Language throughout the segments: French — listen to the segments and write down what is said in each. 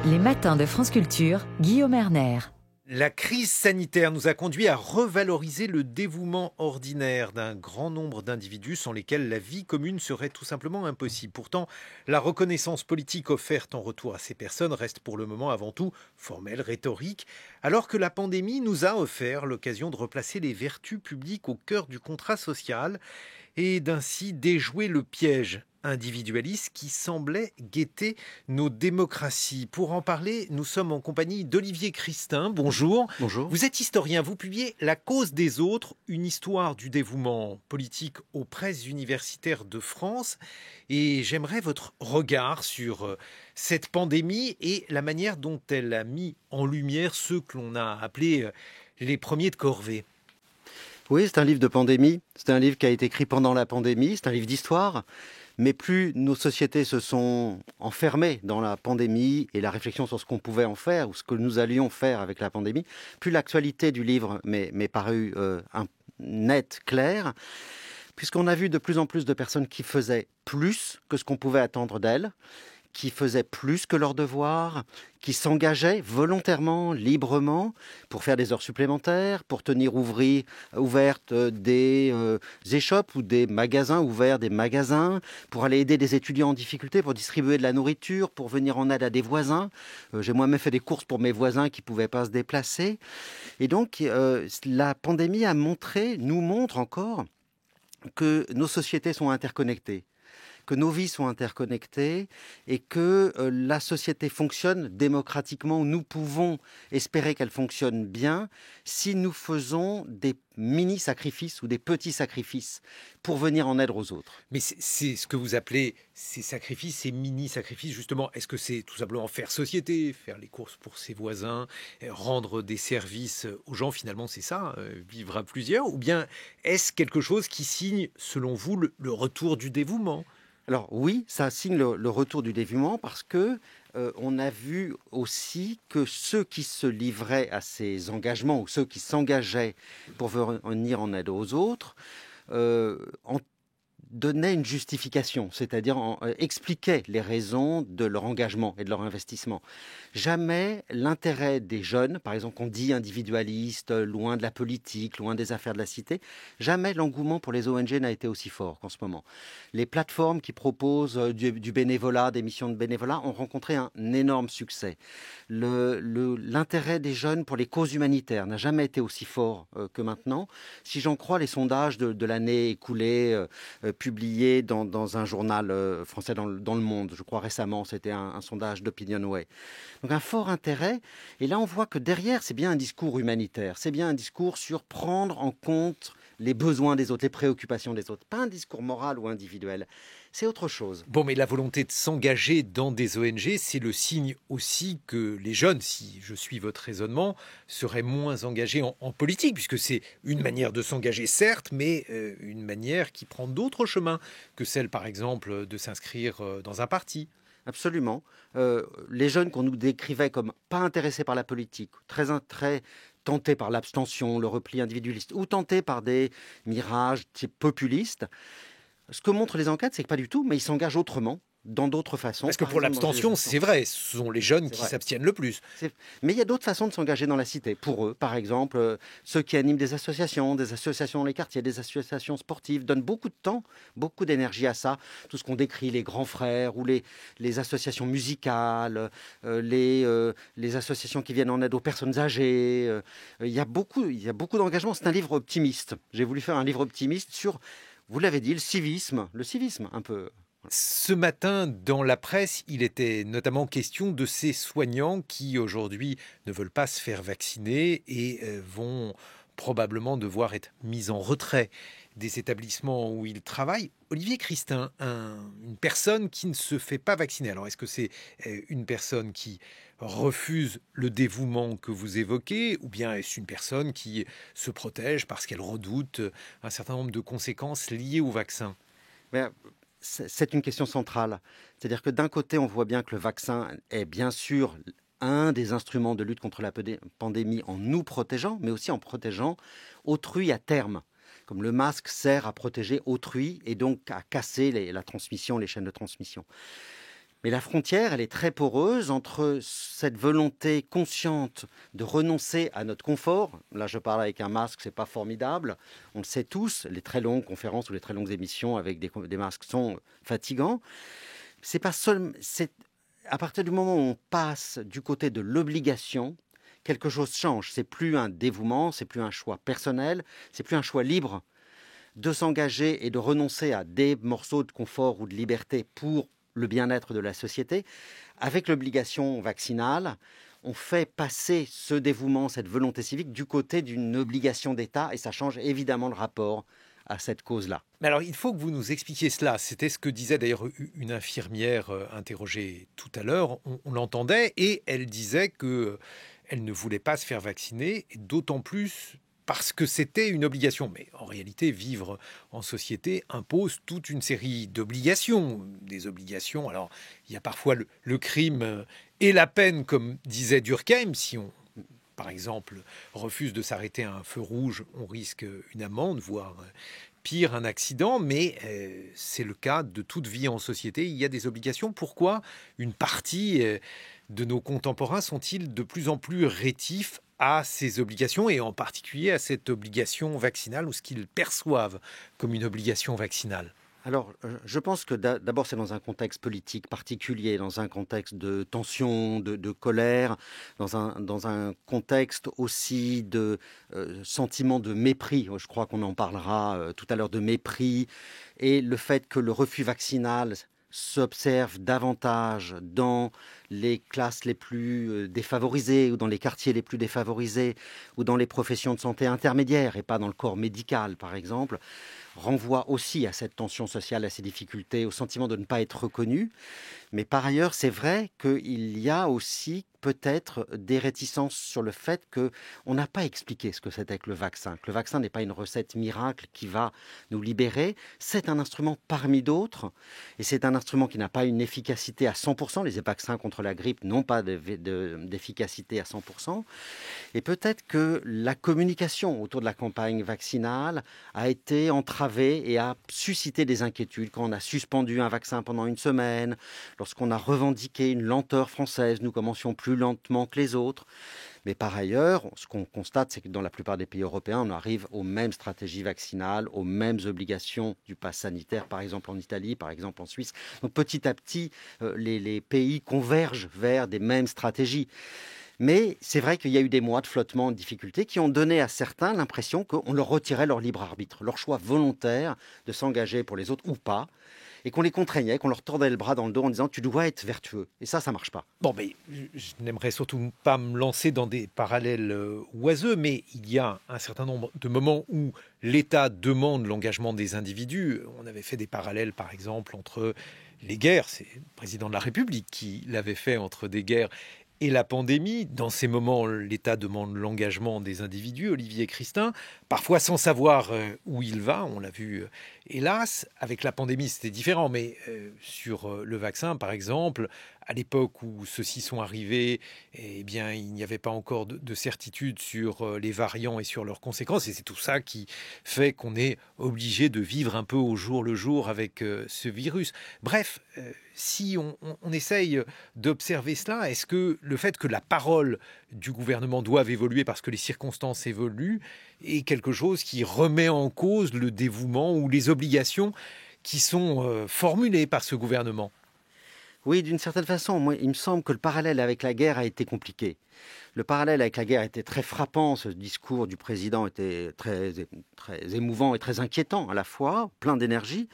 Les matins de France Culture, Guillaume Erner. La crise sanitaire nous a conduit à revaloriser le dévouement ordinaire d'un grand nombre d'individus sans lesquels la vie commune serait tout simplement impossible. Pourtant, la reconnaissance politique offerte en retour à ces personnes reste pour le moment avant tout formelle, rhétorique, alors que la pandémie nous a offert l'occasion de replacer les vertus publiques au cœur du contrat social et d'ainsi déjouer le piège individualiste qui semblait guetter nos démocraties. Pour en parler, nous sommes en compagnie d'Olivier Christin. Bonjour. Bonjour. Vous êtes historien, vous publiez La cause des autres, une histoire du dévouement politique aux presses universitaires de France. Et j'aimerais votre regard sur cette pandémie et la manière dont elle a mis en lumière ceux que l'on a appelés les premiers de corvée. Oui, c'est un livre de pandémie. C'est un livre qui a été écrit pendant la pandémie. C'est un livre d'histoire. Mais plus nos sociétés se sont enfermées dans la pandémie et la réflexion sur ce qu'on pouvait en faire ou ce que nous allions faire avec la pandémie, plus l'actualité du livre m'est parue nette, claire, puisqu'on a vu de plus en plus de personnes qui faisaient plus que ce qu'on pouvait attendre d'elles, qui faisaient plus que leur devoir, qui s'engageaient volontairement, librement, pour faire des heures supplémentaires, pour tenir ouvertes des échoppes ou des magasins ouverts, des magasins, pour aller aider des étudiants en difficulté, pour distribuer de la nourriture, pour venir en aide à des voisins. J'ai moi-même fait des courses pour mes voisins qui ne pouvaient pas se déplacer. Et donc, la pandémie nous montre encore que nos sociétés sont interconnectées, que nos vies sont interconnectées et que la société fonctionne démocratiquement. Nous pouvons espérer qu'elle fonctionne bien si nous faisons des mini-sacrifices ou des petits sacrifices pour venir en aide aux autres. Mais c'est ce que vous appelez ces sacrifices, ces mini-sacrifices, justement. Est-ce que c'est tout simplement faire société, faire les courses pour ses voisins, rendre des services aux gens, finalement c'est ça, vivre à plusieurs? Ou bien est-ce quelque chose qui signe, selon vous, le retour du dévouement? Alors oui, ça signe le retour du dévouement parce que on a vu aussi que ceux qui se livraient à ces engagements ou ceux qui s'engageaient pour venir en aide aux autres en donnaient une justification, c'est-à-dire expliquaient les raisons de leur engagement et de leur investissement. Jamais l'intérêt des jeunes, par exemple qu'on dit individualiste, loin de la politique, loin des affaires de la cité, jamais l'engouement pour les ONG n'a été aussi fort qu'en ce moment. Les plateformes qui proposent du bénévolat, des missions de bénévolat, ont rencontré un énorme succès. L'intérêt des jeunes pour les causes humanitaires n'a jamais été aussi fort que maintenant. Si j'en crois les sondages de l'année écoulée, publié dans un journal français dans le Monde, je crois récemment, c'était un sondage d'Opinionway. Donc un fort intérêt, et là on voit que derrière c'est bien un discours humanitaire, c'est bien un discours sur prendre en compte les besoins des autres, les préoccupations des autres, pas un discours moral ou individuel, c'est autre chose. Bon, mais la volonté de s'engager dans des ONG, c'est le signe aussi que les jeunes, si je suis votre raisonnement, seraient moins engagés en politique, puisque c'est une manière de s'engager, certes, mais une manière qui prend d'autres chemins que celle, par exemple, de s'inscrire dans un parti. Absolument. Les jeunes qu'on nous décrivait comme pas intéressés par la politique, très tentés par l'abstention, le repli individualiste, ou tentés par des mirages type populistes, ce que montrent les enquêtes, c'est que pas du tout, mais ils s'engagent autrement, dans d'autres façons. Parce que pour l'abstention, c'est vrai, ce sont les jeunes qui s'abstiennent le plus. Mais il y a d'autres façons de s'engager dans la cité. Pour eux, par exemple, ceux qui animent des associations dans les quartiers, des associations sportives, donnent beaucoup de temps, beaucoup d'énergie à ça. Tout ce qu'on décrit, les grands frères ou les associations musicales, les associations qui viennent en aide aux personnes âgées. Il y a beaucoup d'engagement. C'est un livre optimiste. J'ai voulu faire un livre optimiste sur, vous l'avez dit, le civisme un peu. Ce matin, dans la presse, il était notamment question de ces soignants qui, aujourd'hui, ne veulent pas se faire vacciner et vont probablement devoir être mis en retrait des établissements où ils travaillent. Olivier Christin, une personne qui ne se fait pas vacciner, alors est-ce que c'est une personne qui refuse le dévouement que vous évoquez, ou bien est-ce une personne qui se protège parce qu'elle redoute un certain nombre de conséquences liées au vaccin? C'est une question centrale. C'est-à-dire que d'un côté, on voit bien que le vaccin est bien sûr un des instruments de lutte contre la pandémie en nous protégeant, mais aussi en protégeant autrui à terme. Comme le masque sert à protéger autrui et donc à casser la transmission, les chaînes de transmission. Mais la frontière, elle est très poreuse entre cette volonté consciente de renoncer à notre confort. Là, je parle avec un masque, c'est pas formidable. On le sait tous, les très longues conférences ou les très longues émissions avec des masques sont fatigants. C'est pas seul, c'est à partir du moment où on passe du côté de l'obligation, quelque chose change. C'est plus un dévouement, c'est plus un choix personnel, c'est plus un choix libre de s'engager et de renoncer à des morceaux de confort ou de liberté pour le bien-être de la société. Avec l'obligation vaccinale, on fait passer ce dévouement, cette volonté civique du côté d'une obligation d'État et ça change évidemment le rapport à cette cause-là. Mais alors, il faut que vous nous expliquiez cela. C'était ce que disait d'ailleurs une infirmière interrogée tout à l'heure. On l'entendait et elle disait qu'elle ne voulait pas se faire vacciner, et d'autant plus parce que c'était une obligation. Mais en réalité, vivre en société impose toute une série d'obligations. Des obligations, alors il y a parfois le crime et la peine, comme disait Durkheim. Si on, par exemple, refuse de s'arrêter à un feu rouge, on risque une amende, voire pire, un accident. Mais c'est le cas de toute vie en société. Il y a des obligations. Pourquoi une partie de nos contemporains sont-ils de plus en plus rétifs à ces obligations et en particulier à cette obligation vaccinale ou ce qu'ils perçoivent comme une obligation vaccinale? Alors, je pense que d'abord, c'est dans un contexte politique particulier, dans un contexte de tension, de colère, dans un contexte aussi de sentiment de mépris. Je crois qu'on en parlera tout à l'heure, de mépris. Et le fait que le refus vaccinal s'observe davantage dans les classes les plus défavorisées ou dans les quartiers les plus défavorisés ou dans les professions de santé intermédiaires et pas dans le corps médical, par exemple, renvoie aussi à cette tension sociale, à ces difficultés, au sentiment de ne pas être reconnu. Mais par ailleurs, c'est vrai qu'il y a aussi peut-être des réticences sur le fait qu'on n'a pas expliqué ce que c'était que le vaccin. Que le vaccin n'est pas une recette miracle qui va nous libérer. C'est un instrument parmi d'autres. Et c'est un instrument qui n'a pas une efficacité à 100%. Les vaccins contre la grippe n'ont pas d'efficacité à 100%. Et peut-être que la communication autour de la campagne vaccinale a été entravée et a suscité des inquiétudes. Quand on a suspendu un vaccin pendant une semaine, lorsqu'on a revendiqué une lenteur française, nous commencions plus lentement que les autres. Mais par ailleurs, ce qu'on constate, c'est que dans la plupart des pays européens, on arrive aux mêmes stratégies vaccinales, aux mêmes obligations du pass sanitaire, par exemple en Italie, par exemple en Suisse. Donc petit à petit, les pays convergent vers des mêmes stratégies. Mais c'est vrai qu'il y a eu des mois de flottement, de difficultés, qui ont donné à certains l'impression qu'on leur retirait leur libre arbitre, leur choix volontaire de s'engager pour les autres ou pas, et qu'on les contraignait, qu'on leur tordait le bras dans le dos en disant « tu dois être vertueux ». Et ça marche pas. Bon, mais je n'aimerais surtout pas me lancer dans des parallèles oiseux, mais il y a un certain nombre de moments où l'État demande l'engagement des individus. On avait fait des parallèles, par exemple, entre les guerres. C'est le président de la République qui l'avait fait entre des guerres et la pandémie. Dans ces moments, l'État demande l'engagement des individus, Olivier Christin, parfois sans savoir où il va. On l'a vu, hélas. Avec la pandémie, c'était différent. Mais sur le vaccin, par exemple, à l'époque où ceux-ci sont arrivés, eh bien, il n'y avait pas encore de certitude sur les variants et sur leurs conséquences. Et c'est tout ça qui fait qu'on est obligé de vivre un peu au jour le jour avec ce virus. Bref, si on essaye d'observer cela, est-ce que le fait que la parole du gouvernement doive évoluer parce que les circonstances évoluent est quelque chose qui remet en cause le dévouement ou les obligations qui sont formulées par ce gouvernement? Oui, d'une certaine façon, moi, il me semble que le parallèle avec la guerre a été compliqué. Le parallèle avec la guerre était très frappant. Ce discours du président était très, très émouvant et très inquiétant à la fois, plein d'énergie.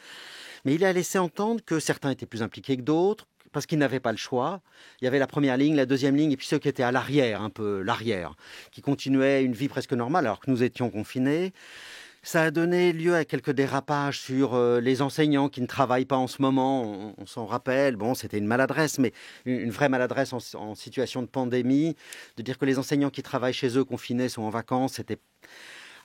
Mais il a laissé entendre que certains étaient plus impliqués que d'autres, parce qu'ils n'avaient pas le choix. Il y avait la première ligne, la deuxième ligne, et puis ceux qui étaient à l'arrière, un peu l'arrière, qui continuaient une vie presque normale alors que nous étions confinés. Ça a donné lieu à quelques dérapages sur les enseignants qui ne travaillent pas en ce moment. On s'en rappelle, bon, c'était une maladresse, mais une vraie maladresse en situation de pandémie, de dire que les enseignants qui travaillent chez eux confinés sont en vacances, c'était...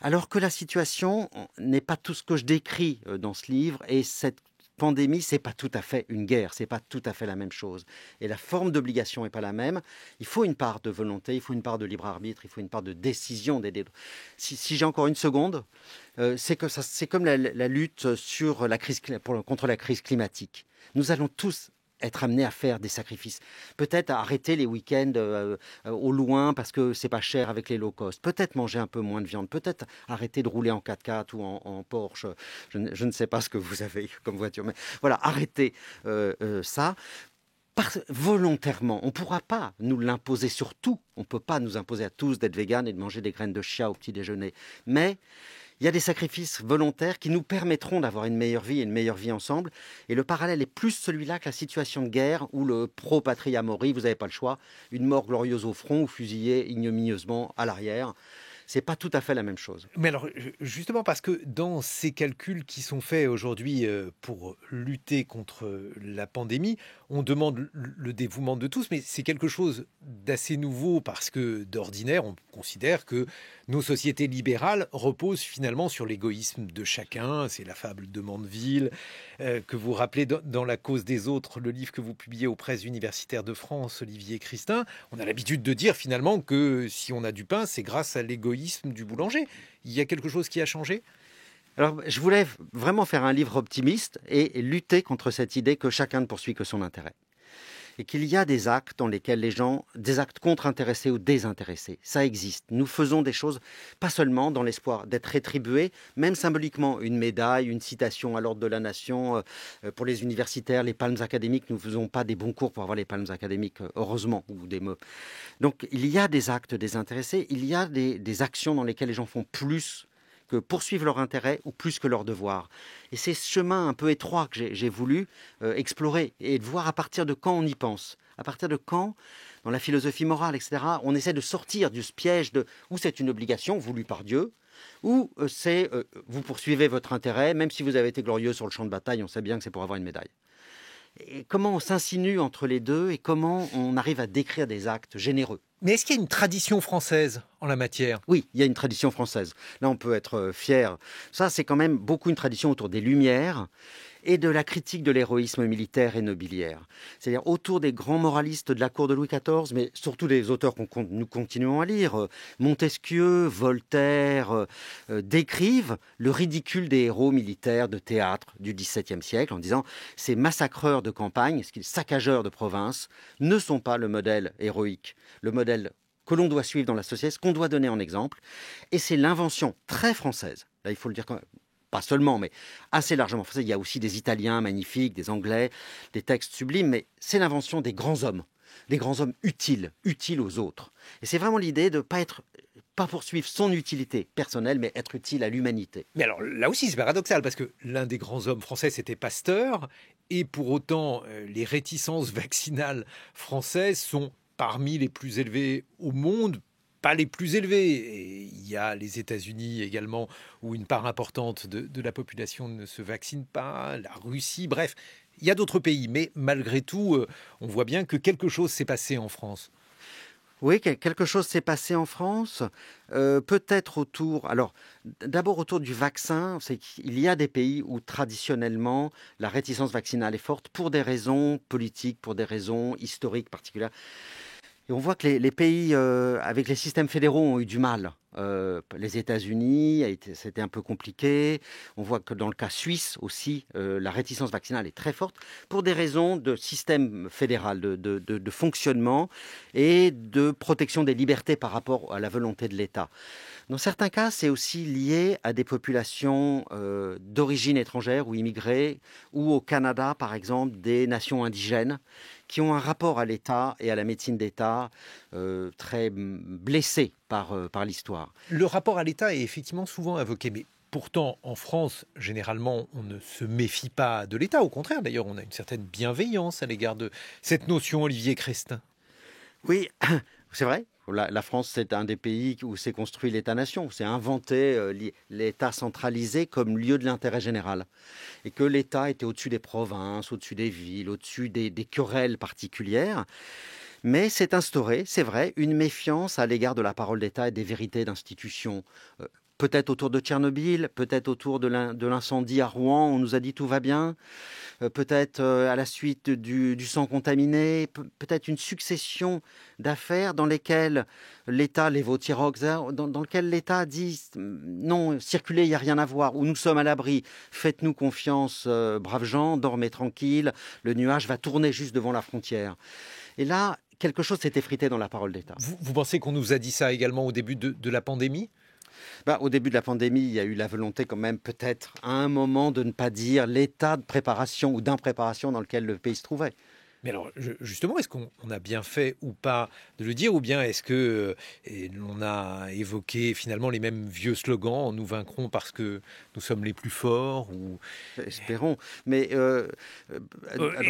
Alors que la situation n'est pas tout ce que je décris dans ce livre, et cette pandémie, c'est pas tout à fait une guerre, c'est pas tout à fait la même chose. Et la forme d'obligation est pas la même. Il faut une part de volonté, il faut une part de libre arbitre, il faut une part de décision des. Si j'ai encore une seconde, c'est comme la lutte sur contre la crise climatique. Nous allons tous être amenés à faire des sacrifices. Peut-être à arrêter les week-ends au loin parce que c'est pas cher avec les low cost. Peut-être manger un peu moins de viande. Peut-être arrêter de rouler en 4x4 ou en Porsche. Je ne sais pas ce que vous avez comme voiture. Mais voilà, arrêtez ça. Volontairement, on ne pourra pas nous l'imposer sur tout. On ne peut pas nous imposer à tous d'être véganes et de manger des graines de chia au petit déjeuner. Mais il y a des sacrifices volontaires qui nous permettront d'avoir une meilleure vie et une meilleure vie ensemble. Et le parallèle est plus celui-là que la situation de guerre où le pro-patria mori, vous n'avez pas le choix, une mort glorieuse au front ou fusillé ignominieusement à l'arrière. C'est pas tout à fait la même chose. Mais alors, justement, parce que dans ces calculs qui sont faits aujourd'hui pour lutter contre la pandémie, on demande le dévouement de tous, mais c'est quelque chose d'assez nouveau parce que d'ordinaire, on considère que nos sociétés libérales reposent finalement sur l'égoïsme de chacun. C'est la fable de Mandeville que vous rappelez dans La cause des autres, le livre que vous publiez aux presses universitaires de France, Olivier Christin. On a l'habitude de dire finalement que si on a du pain, c'est grâce à l'égoïsme du boulanger. Il y a quelque chose qui a changé ? Alors, je voulais vraiment faire un livre optimiste et lutter contre cette idée que chacun ne poursuit que son intérêt. Et qu'il y a des actes dans lesquels des actes contre-intéressés ou désintéressés, ça existe. Nous faisons des choses, pas seulement dans l'espoir d'être rétribués, même symboliquement, une médaille, une citation à l'ordre de la nation. Pour les universitaires, les palmes académiques, nous ne faisons pas des bons cours pour avoir les palmes académiques, heureusement, ou des mots. Donc, il y a des actes désintéressés, il y a des actions dans lesquelles les gens font plus que poursuivre leur intérêt ou plus que leur devoir. Et c'est ce chemin un peu étroit que j'ai voulu explorer et de voir à partir de quand on y pense. À partir de quand, dans la philosophie morale, etc., on essaie de sortir du piège de où c'est une obligation voulue par Dieu, ou c'est vous poursuivez votre intérêt, même si vous avez été glorieux sur le champ de bataille, on sait bien que c'est pour avoir une médaille. Et comment on s'insinue entre les deux et comment on arrive à décrire des actes généreux. Mais est-ce qu'il y a une tradition française en la matière ? Oui, il y a une tradition française. Là, on peut être fier. Ça, c'est quand même beaucoup une tradition autour des Lumières et de la critique de l'héroïsme militaire et nobiliaire. C'est-à-dire autour des grands moralistes de la cour de Louis XIV, mais surtout des auteurs que nous continuons à lire. Montesquieu, Voltaire, décrivent le ridicule des héros militaires de théâtre du XVIIe siècle en disant ces massacreurs de campagne, ces saccageurs de province, ne sont pas le modèle héroïque, le modèle que l'on doit suivre dans la société, ce qu'on doit donner en exemple. Et c'est l'invention très française, là il faut le dire quand même, pas seulement, mais assez largement française. Il y a aussi des Italiens magnifiques, des Anglais, des textes sublimes, mais c'est l'invention des grands hommes utiles aux autres. Et c'est vraiment l'idée de ne pas poursuivre son utilité personnelle, mais être utile à l'humanité. Mais alors là aussi c'est paradoxal, parce que l'un des grands hommes français c'était Pasteur, et pour autant les réticences vaccinales françaises sont parmi les plus élevées au monde, pas les plus élevés. Et il y a les États-Unis également, où une part importante de la population ne se vaccine pas, la Russie, bref, il y a d'autres pays. Mais malgré tout, on voit bien que quelque chose s'est passé en France. Oui, quelque chose s'est passé en France, peut-être d'abord autour du vaccin. C'est qu'il y a des pays où traditionnellement la réticence vaccinale est forte pour des raisons politiques, pour des raisons historiques particulières. Et on voit que les pays avec les systèmes fédéraux ont eu du mal. Les États-Unis, c'était un peu compliqué. On voit que dans le cas suisse aussi, la réticence vaccinale est très forte pour des raisons de système fédéral, de fonctionnement et de protection des libertés par rapport à la volonté de l'État. Dans certains cas, c'est aussi lié à des populations d'origine étrangère ou immigrées, ou au Canada, par exemple, des nations indigènes qui ont un rapport à l'État et à la médecine d'État très blessé par l'histoire. Le rapport à l'État est effectivement souvent invoqué, mais pourtant, en France, généralement, on ne se méfie pas de l'État. Au contraire, d'ailleurs, on a une certaine bienveillance à l'égard de cette notion, Olivier Christin. Oui, c'est vrai. La France, c'est un des pays où s'est construit l'État-nation, où s'est inventé l'État centralisé comme lieu de l'intérêt général. Et que l'État était au-dessus des provinces, au-dessus des villes, au-dessus des querelles particulières. Mais c'est instauré, c'est vrai, une méfiance à l'égard de la parole d'État et des vérités d'institutions. peut-être autour de Tchernobyl, peut-être autour de l'incendie à Rouen, on nous a dit tout va bien, peut-être à la suite du sang contaminé, peut-être une succession d'affaires dans lesquelles l'État, Levothyrox, dans lequel l'État dit non, circulez, il n'y a rien à voir, où nous sommes à l'abri, faites-nous confiance, braves gens, dormez tranquilles, le nuage va tourner juste devant la frontière. Et là, quelque chose s'est effrité dans la parole d'État. Vous pensez qu'on nous a dit ça également au début de la pandémie ? Au début de la pandémie, il y a eu la volonté quand même peut-être à un moment de ne pas dire l'état de préparation ou d'impréparation dans lequel le pays se trouvait. Mais alors, justement, est-ce qu'on a bien fait ou pas de le dire, ou bien est-ce que l'on a évoqué finalement les mêmes vieux slogans, nous vaincrons parce que nous sommes les plus forts ou... Espérons, mais...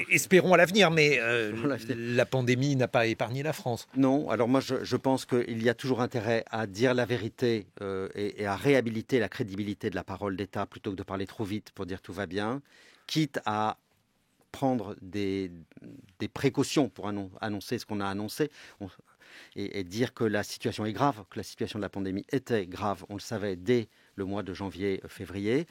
espérons à l'avenir, mais la pandémie n'a pas épargné la France. Non, alors moi je pense qu'il y a toujours intérêt à dire la vérité et à réhabiliter la crédibilité de la parole d'État plutôt que de parler trop vite pour dire tout va bien, quitte à prendre des précautions pour annoncer ce qu'on a annoncé et dire que la situation est grave, que la situation de la pandémie était grave, on le savait dès le mois de janvier-février,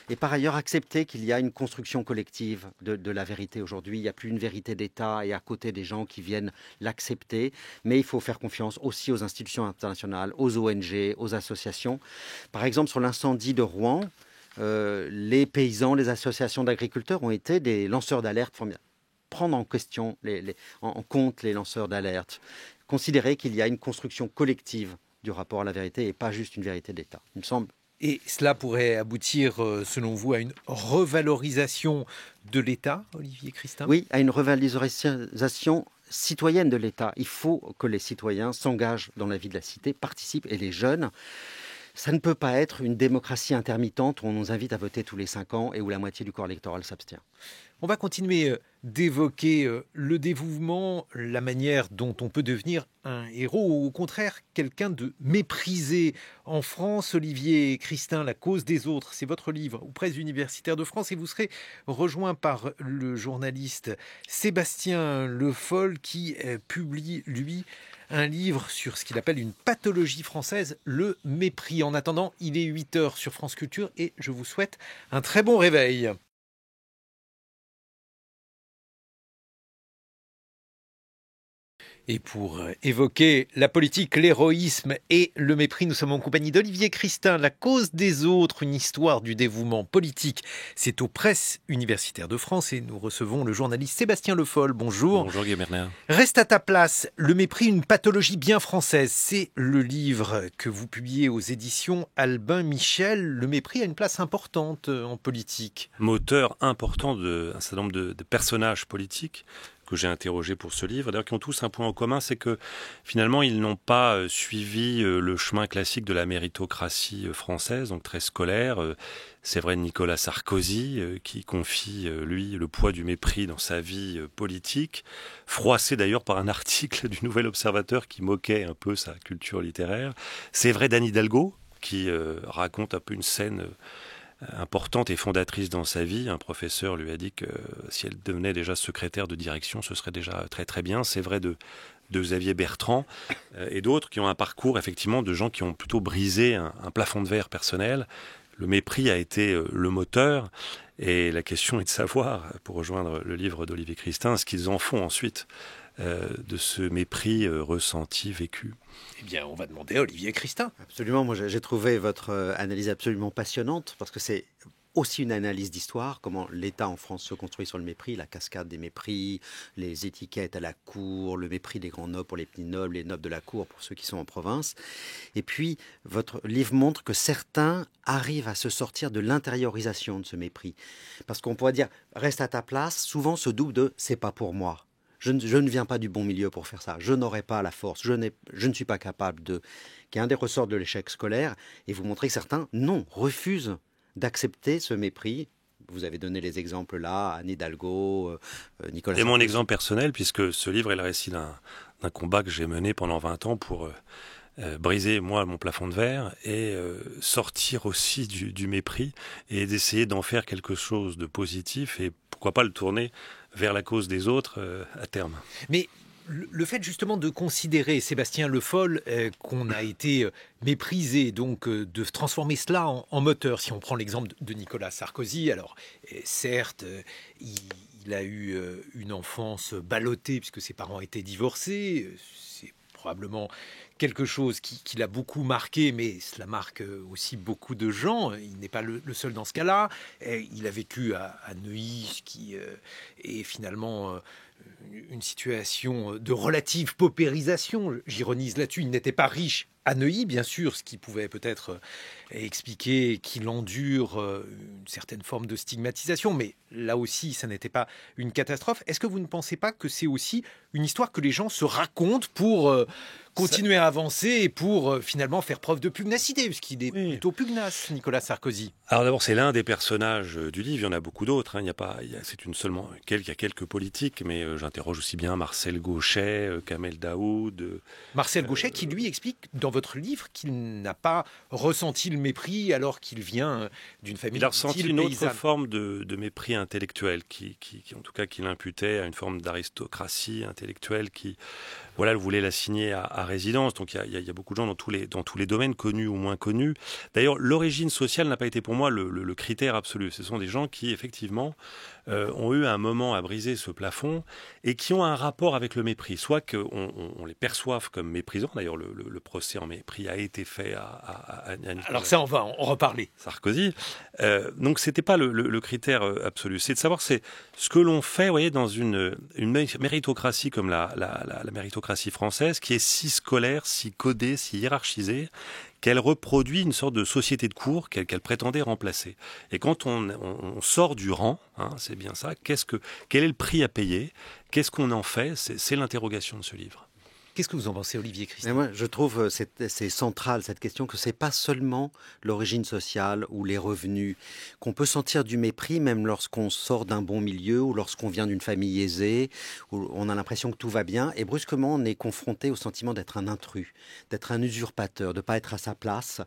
et par ailleurs accepter qu'il y a une construction collective de la vérité aujourd'hui. Il n'y a plus une vérité d'État et à côté des gens qui viennent l'accepter, mais il faut faire confiance aussi aux institutions internationales, aux ONG, aux associations. Par exemple, sur l'incendie de Rouen, les paysans, les associations d'agriculteurs ont été des lanceurs d'alerte. Prendre en question, en compte les lanceurs d'alerte, considérer qu'il y a une construction collective du rapport à la vérité et pas juste une vérité d'État, il me semble. Et cela pourrait aboutir, selon vous, à une revalorisation de l'État, Olivier Christin ? Oui, à une revalorisation citoyenne de l'État. Il faut que les citoyens s'engagent dans la vie de la cité, participent, et les jeunes. Ça ne peut pas être une démocratie intermittente où on nous invite à voter tous les 5 ans et où la moitié du corps électoral s'abstient. On va continuer d'évoquer le dévouement, la manière dont on peut devenir un héros ou au contraire quelqu'un de méprisé. En France, Olivier Christin, La cause des autres, c'est votre livre aux presses universitaires de France et vous serez rejoint par le journaliste Sébastien Le Foll qui publie, lui, un livre sur ce qu'il appelle une pathologie française, le mépris. En attendant, il est 8h sur France Culture et je vous souhaite un très bon réveil. Et pour évoquer la politique, l'héroïsme et le mépris, nous sommes en compagnie d'Olivier Christin, La cause des autres, une histoire du dévouement politique. C'est aux presses universitaires de France et nous recevons le journaliste Sébastien Le Foll. Bonjour. Bonjour Guy Bernard. Reste à ta place, le mépris, une pathologie bien française. C'est le livre que vous publiez aux éditions Albin Michel. Le mépris a une place importante en politique. Moteur important d'un certain nombre de personnages politiques que j'ai interrogés pour ce livre, d'ailleurs qui ont tous un point en commun, c'est que finalement ils n'ont pas suivi le chemin classique de la méritocratie française, donc très scolaire. C'est vrai de Nicolas Sarkozy, qui confie, lui, le poids du mépris dans sa vie politique, froissé d'ailleurs par un article du Nouvel Observateur qui moquait un peu sa culture littéraire. C'est vrai d'Anne Hidalgo, qui raconte un peu une scène importante et fondatrice dans sa vie. Un professeur lui a dit que si elle devenait déjà secrétaire de direction, ce serait déjà très très bien. C'est vrai de Xavier Bertrand et d'autres qui ont un parcours effectivement de gens qui ont plutôt brisé un plafond de verre personnel. Le mépris a été le moteur et la question est de savoir, pour rejoindre le livre d'Olivier Christin, ce qu'ils en font ensuite de ce mépris ressenti, vécu. Eh bien, on va demander à Olivier Christin. Absolument, moi j'ai trouvé votre analyse absolument passionnante parce que c'est aussi une analyse d'histoire, comment l'État en France se construit sur le mépris, la cascade des mépris, les étiquettes à la cour, le mépris des grands nobles pour les petits nobles, les nobles de la cour pour ceux qui sont en province. Et puis, votre livre montre que certains arrivent à se sortir de l'intériorisation de ce mépris. Parce qu'on pourrait dire, reste à ta place, souvent se double de « c'est pas pour moi ». Je ne viens pas du bon milieu pour faire ça. Je n'aurai pas la force. Je ne suis pas capable de... qui est un des ressorts de l'échec scolaire. Et vous montrez que certains, non, refusent d'accepter ce mépris. Vous avez donné les exemples là, Anne Hidalgo, Nicolas Sarkozy. C'est mon exemple personnel, puisque ce livre est le récit d'un combat que j'ai mené pendant 20 ans pour briser, moi, mon plafond de verre et sortir aussi du mépris et d'essayer d'en faire quelque chose de positif et pourquoi pas le tourner vers la cause des autres à terme. Mais Le fait justement de considérer, Sébastien Le Foll, qu'on a été méprisé, donc de transformer cela en moteur. Si on prend l'exemple de Nicolas Sarkozy, alors certes, il a eu une enfance ballottée puisque ses parents étaient divorcés. C'est probablement quelque chose qui l'a beaucoup marqué, mais cela marque aussi beaucoup de gens. Il n'est pas le seul dans ce cas-là. Il a vécu à Neuilly, ce qui est finalement une situation de relative paupérisation. J'ironise là-dessus. Il n'était pas riche à Neuilly, bien sûr, ce qui pouvait peut-être expliquer qu'il endure une certaine forme de stigmatisation, mais là aussi, ça n'était pas une catastrophe. Est-ce que vous ne pensez pas que c'est aussi une histoire que les gens se racontent pour continuer à avancer et pour finalement faire preuve de pugnacité, puisqu'il est plutôt pugnace, Nicolas Sarkozy? Alors d'abord, c'est l'un des personnages du livre. Il y en a beaucoup d'autres. Il y a quelques politiques, mais j'interroge aussi bien Marcel Gauchet, Kamel Daoud. Marcel Gauchet, qui lui explique dans votre livre qu'il n'a pas ressenti le mépris alors qu'il vient d'une famille Il a ressenti une paysanne. autre forme de mépris intellectuel, qui en tout cas, qu'il imputait à une forme d'aristocratie intellectuelle qui, voilà, voulait l'assigner à résidence. Donc il y a beaucoup de gens dans tous les domaines, connus ou moins connus. D'ailleurs, l'origine sociale n'a pas été pour moi le critère absolu. Ce sont des gens qui, effectivement, ont eu un moment à briser ce plafond et qui ont un rapport avec le mépris. Soit qu'on les perçoive comme méprisants. D'ailleurs, le procès en mépris a été fait à Nicolas. Alors ça, on va en reparler. Sarkozy. Donc c'était pas le critère absolu. C'est de savoir c'est ce que l'on fait, vous voyez, dans une méritocratie comme la méritocratie française, qui est si scolaire, si codée, si hiérarchisée, qu'elle reproduit une sorte de société de cours qu'elle prétendait remplacer. Et quand on sort du rang, c'est bien ça, quel est le prix à payer? Qu'est-ce qu'on en fait? C'est l'interrogation de ce livre. Qu'est-ce que vous en pensez, Olivier Christin? Mais moi, je trouve c'est central cette question, que c'est pas seulement l'origine sociale ou les revenus, qu'on peut sentir du mépris même lorsqu'on sort d'un bon milieu ou lorsqu'on vient d'une famille aisée, où on a l'impression que tout va bien, et brusquement on est confronté au sentiment d'être un intrus, d'être un usurpateur, de pas être à sa place,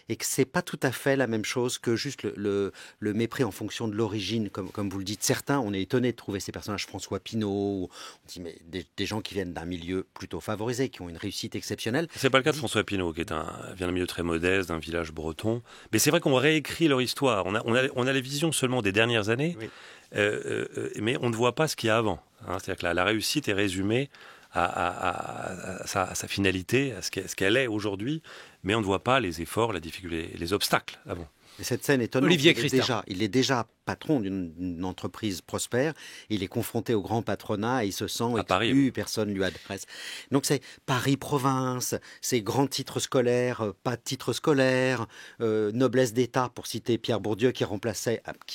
et que c'est pas tout à fait la même chose que juste le mépris en fonction de l'origine, comme vous le dites. Certains, on est étonné de trouver ces personnages, François Pinault, on dit mais des gens qui viennent d'un milieu plutôt favorisés, qui ont une réussite exceptionnelle. C'est pas le cas de François Pinault, qui vient d'un milieu très modeste, d'un village breton. Mais c'est vrai qu'on réécrit leur histoire. On a les visions seulement des dernières années, oui. Mais on ne voit pas ce qu'il y a avant. C'est-à-dire que la réussite est résumée à sa finalité, à ce qu'elle est aujourd'hui, mais on ne voit pas les efforts, la difficulté, les obstacles avant. Et cette scène étonnante, Olivier il est déjà patron d'une entreprise prospère, il est confronté au grand patronat et il se sent exclu, Paris, personne ne lui adresse. Donc c'est Paris-Province, c'est grands titres scolaires, pas de titres scolaires, noblesse d'État, pour citer Pierre Bourdieu qui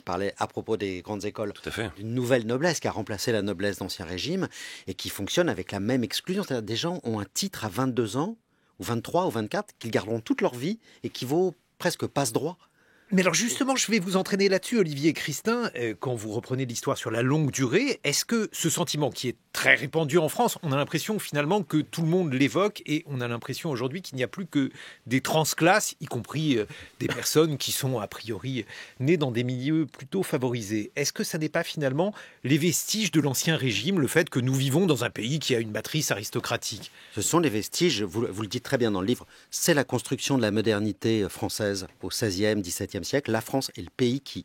parlait à propos des grandes écoles, une nouvelle noblesse qui a remplacé la noblesse d'Ancien Régime et qui fonctionne avec la même exclusion. C'est-à-dire des gens ont un titre à 22 ans, ou 23 ou 24, qu'ils garderont toute leur vie et qui vaut presque passe-droit. Mais alors justement, je vais vous entraîner là-dessus, Olivier Christin. Quand vous reprenez l'histoire sur la longue durée, est-ce que ce sentiment qui est très répandu en France, on a l'impression finalement que tout le monde l'évoque et on a l'impression aujourd'hui qu'il n'y a plus que des transclasses, y compris des personnes qui sont a priori nées dans des milieux plutôt favorisés. Est-ce que ça n'est pas finalement les vestiges de l'Ancien Régime, le fait que nous vivons dans un pays qui a une matrice aristocratique? Ce sont les vestiges, vous le dites très bien dans le livre, c'est la construction de la modernité française au XVIe, XVIIe siècle. La France est le pays qui,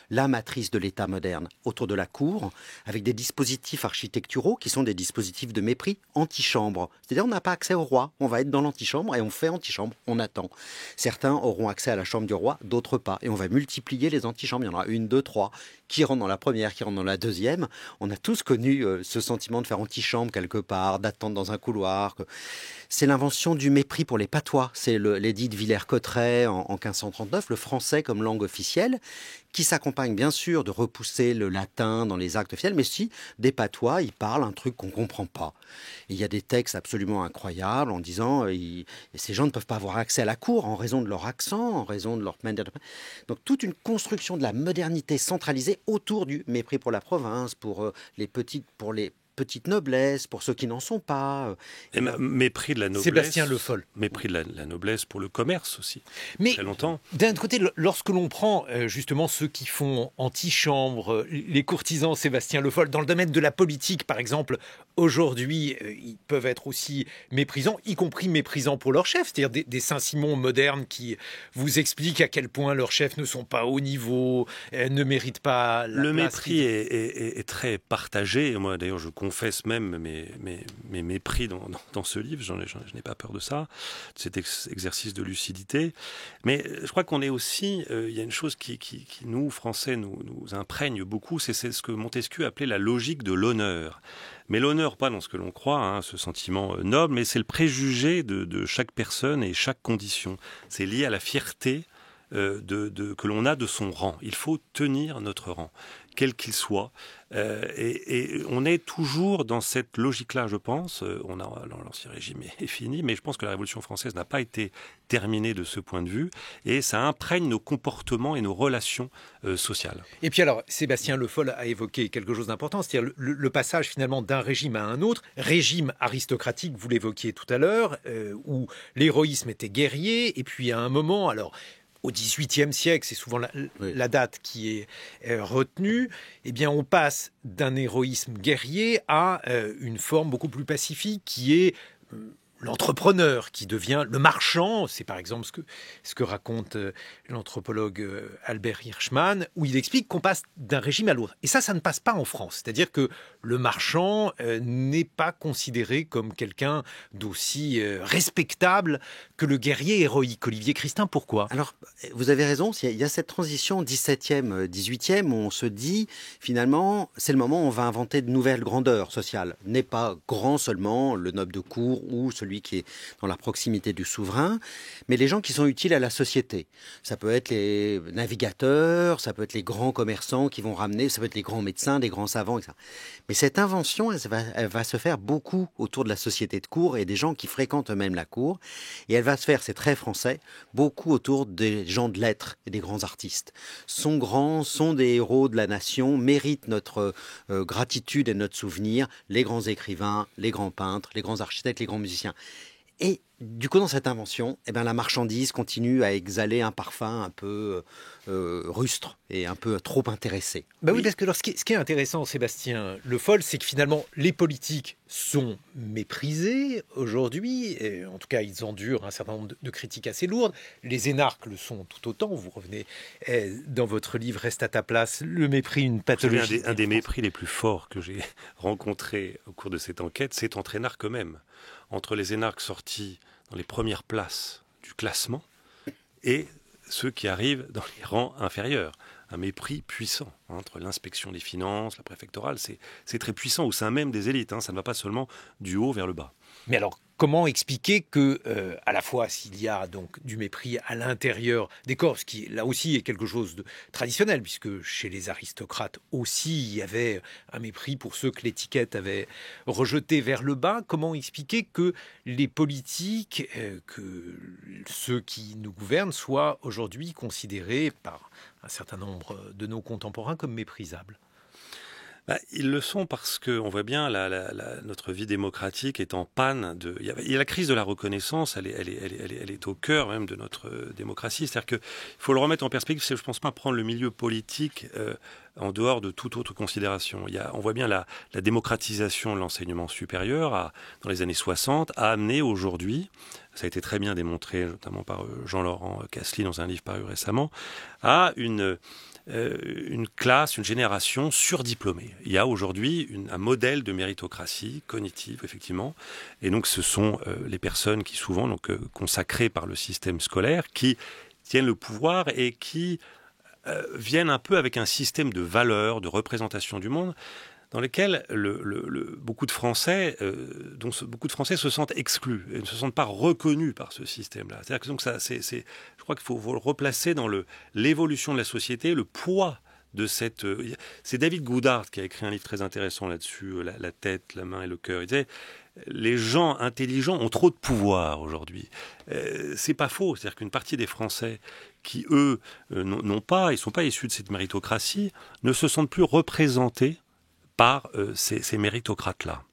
la matrice de l'État moderne, autour de la cour, avec des dispositifs architecturaux qui sont des dispositifs de mépris, antichambre. C'est-à-dire on n'a pas accès au roi, on va être dans l'antichambre et on fait antichambre, on attend. Certains auront accès à la chambre du roi, d'autres pas. Et on va multiplier les antichambres, il y en aura 1, 2, 3, qui rentrent dans la première, qui rentrent dans la deuxième. On a tous connu ce sentiment de faire antichambre quelque part, d'attendre dans un couloir. C'est l'invention du mépris pour les patois. C'est l'édit de Villers-Cotterêts en 1539, le français comme langue officielle, qui s'accompagne bien sûr de repousser le latin dans les actes officiels, mais aussi des patois, ils parlent un truc qu'on ne comprend pas. Et il y a des textes absolument incroyables en disant ces gens ne peuvent pas avoir accès à la cour en raison de leur accent, en raison de leur manière de... Donc toute une construction de la modernité centralisée autour du mépris pour la province, pour les petites, pour les petite noblesse, pour ceux qui n'en sont pas. Et mépris de la noblesse. Sébastien Le Foll. Mépris de la noblesse pour le commerce aussi. Mais très longtemps. D'un autre côté, lorsque l'on prend justement ceux qui font antichambre, les courtisans Sébastien Le Foll, dans le domaine de la politique par exemple, aujourd'hui, ils peuvent être aussi méprisants, y compris méprisants pour leur chef, c'est-à-dire des Saint-Simon modernes qui vous expliquent à quel point leurs chefs ne sont pas au niveau, ne méritent pas la Le place mépris est très partagé. Et moi, d'ailleurs, je confesse même mes mépris dans ce livre. Je n'ai pas peur de ça, de cet exercice de lucidité. Mais je crois qu'on est aussi... il y a une chose qui nous, Français, nous imprègne beaucoup, c'est ce que Montesquieu appelait la logique de l'honneur. Mais l'honneur, pas dans ce que l'on croit, ce sentiment noble, mais c'est le préjugé de chaque personne et chaque condition. C'est lié à la fierté que l'on a de son rang. Il faut tenir notre rang, quel qu'il soit. Et on est toujours dans cette logique-là, je pense. L'Ancien Régime est fini, mais je pense que la Révolution française n'a pas été terminée de ce point de vue. Et ça imprègne nos comportements et nos relations sociales. Et puis alors, Sébastien Le Foll a évoqué quelque chose d'important, c'est-à-dire le passage finalement d'un régime à un autre, régime aristocratique, vous l'évoquiez tout à l'heure, où l'héroïsme était guerrier, et puis à un moment, alors... Au XVIIIe siècle, c'est souvent la date qui est retenue, eh bien on passe d'un héroïsme guerrier à une forme beaucoup plus pacifique qui est l'entrepreneur, qui devient le marchand. C'est par exemple ce que raconte l'anthropologue Albert Hirschman, où il explique qu'on passe d'un régime à l'autre. Et ça ne passe pas en France. C'est-à-dire que le marchand n'est pas considéré comme quelqu'un d'aussi respectable que le guerrier héroïque. Olivier Christin, pourquoi ? Alors, vous avez raison, il y a cette transition 17e, 18e, où on se dit, finalement, c'est le moment où on va inventer de nouvelles grandeurs sociales. N'est pas grand seulement le noble de cour ou celui qui est dans la proximité du souverain, mais les gens qui sont utiles à la société. Ça peut être les navigateurs, ça peut être les grands commerçants qui vont ramener, ça peut être les grands médecins, les grands savants, etc. Mais cette invention, elle va se faire beaucoup autour de la société de cour et des gens qui fréquentent eux-mêmes la cour. Et elle va se faire, c'est très français, beaucoup autour des gens de lettres et des grands artistes. Sont grands, sont des héros de la nation, méritent notre gratitude et notre souvenir, les grands écrivains, les grands peintres, les grands architectes, les grands musiciens. Et du coup, dans cette invention, la marchandise continue à exhaler un parfum un peu rustre et un peu trop intéressé. Oui, parce que alors, ce qui est intéressant, Sébastien Le Foll, c'est que finalement, les politiques sont méprisés aujourd'hui. Et en tout cas, ils endurent un certain nombre de critiques assez lourdes. Les énarques le sont tout autant. Vous revenez dans votre livre « Reste à ta place », le mépris, une pathologie. Un des mépris les plus forts que j'ai rencontrés au cours de cette enquête, c'est entre énarques eux-mêmes. Entre les énarques sortis dans les premières places du classement et ceux qui arrivent dans les rangs inférieurs. Un mépris puissant entre l'inspection des finances, la préfectorale, c'est très puissant au sein même des élites. Ça ne va pas seulement du haut vers le bas. Mais alors, comment expliquer que, à la fois, s'il y a donc du mépris à l'intérieur des corps, ce qui là aussi est quelque chose de traditionnel, puisque chez les aristocrates aussi, il y avait un mépris pour ceux que l'étiquette avait rejetés vers le bas, comment expliquer que les politiques, que ceux qui nous gouvernent, soient aujourd'hui considérés par un certain nombre de nos contemporains comme méprisables ? Ils le sont parce qu'on voit bien notre vie démocratique est en panne. Il y a la crise de la reconnaissance, elle est au cœur même de notre démocratie. C'est-à-dire qu'il faut le remettre en perspective. Je ne pense pas prendre le milieu politique en dehors de toute autre considération. On voit bien la démocratisation de l'enseignement supérieur dans les années 60 a amené aujourd'hui, ça a été très bien démontré notamment par Jean-Laurent Casely dans un livre paru récemment, à une classe, une génération surdiplômée. Il y a aujourd'hui un modèle de méritocratie cognitive, effectivement, et donc ce sont les personnes qui souvent, consacrées par le système scolaire, qui tiennent le pouvoir et qui viennent un peu avec un système de valeurs, de représentation du monde, dans lequel beaucoup de Français se sentent exclus et ne se sentent pas reconnus par ce système-là. C'est-à-dire que donc je crois qu'il faut le replacer dans l'évolution de la société, le poids de cette... C'est David Goudard qui a écrit un livre très intéressant là-dessus, la tête, la main et le cœur. Il disait, les gens intelligents ont trop de pouvoir aujourd'hui. C'est pas faux, c'est-à-dire qu'une partie des Français qui, eux, ils sont pas issus de cette méritocratie, ne se sentent plus représentés par ces méritocrates-là.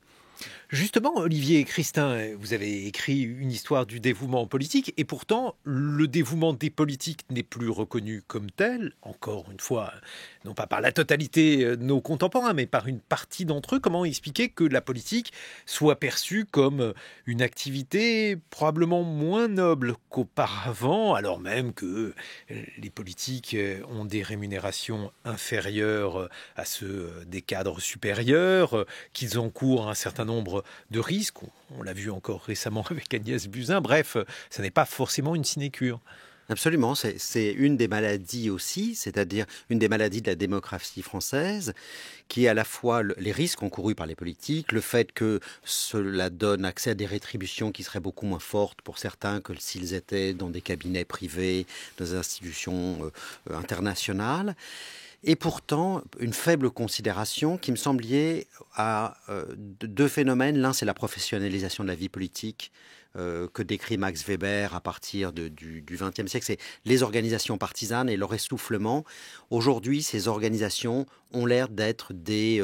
Justement, Olivier Christin, vous avez écrit une histoire du dévouement politique et pourtant, le dévouement des politiques n'est plus reconnu comme tel, encore une fois, non pas par la totalité de nos contemporains, mais par une partie d'entre eux. Comment expliquer que la politique soit perçue comme une activité probablement moins noble qu'auparavant, alors même que les politiques ont des rémunérations inférieures à ceux des cadres supérieurs, qu'ils encourent un certain nombre de risques, on l'a vu encore récemment avec Agnès Buzyn, bref, ça n'est pas forcément une sinécure. Absolument, c'est une des maladies aussi, c'est-à-dire une des maladies de la démocratie française, qui est à la fois les risques encourus par les politiques, le fait que cela donne accès à des rétributions qui seraient beaucoup moins fortes pour certains que s'ils étaient dans des cabinets privés, dans des institutions internationales. Et pourtant, une faible considération qui me semble liée à deux phénomènes. L'un, c'est la professionnalisation de la vie politique que décrit Max Weber à partir du XXe siècle. C'est les organisations partisanes et leur essoufflement. Aujourd'hui, ces organisations ont l'air d'être des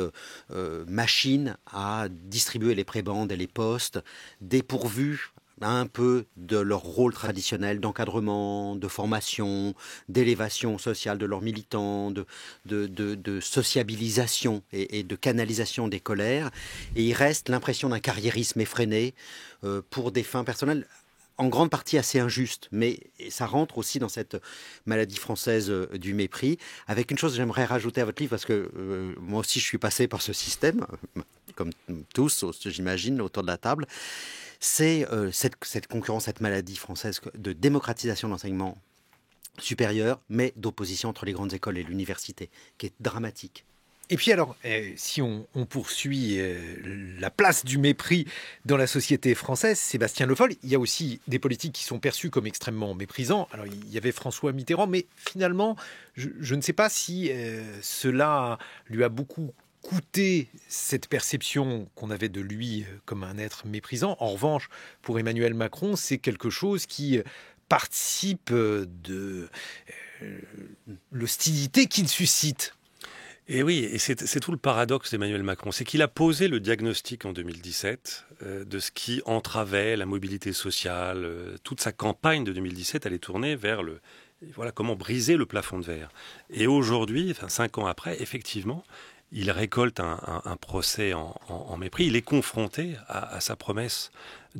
machines à distribuer les prébendes et les postes, dépourvues un peu de leur rôle traditionnel d'encadrement, de formation, d'élévation sociale de leurs militants, de sociabilisation et de canalisation des colères. Et il reste l'impression d'un carriérisme effréné pour des fins personnelles, en grande partie assez injuste, mais ça rentre aussi dans cette maladie française du mépris. Avec une chose que j'aimerais rajouter à votre livre, parce que moi aussi je suis passé par ce système, comme tous, j'imagine, autour de la table. C'est cette concurrence, cette maladie française de démocratisation de l'enseignement supérieur, mais d'opposition entre les grandes écoles et l'université, qui est dramatique. Et puis alors, si on poursuit la place du mépris dans la société française, Sébastien Le Foll, il y a aussi des politiques qui sont perçus comme extrêmement méprisants. Alors il y avait François Mitterrand, mais finalement, je ne sais pas si cela lui a beaucoup coûté cette perception qu'on avait de lui comme un être méprisant. En revanche, pour Emmanuel Macron, c'est quelque chose qui participe de l'hostilité qu'il suscite. Et oui, et c'est tout le paradoxe d'Emmanuel Macron, c'est qu'il a posé le diagnostic en 2017 de ce qui entravait la mobilité sociale. Toute sa campagne de 2017 allait tourner vers comment briser le plafond de verre. Et aujourd'hui, 5 ans après, effectivement, il récolte un procès en mépris. Il est confronté à sa promesse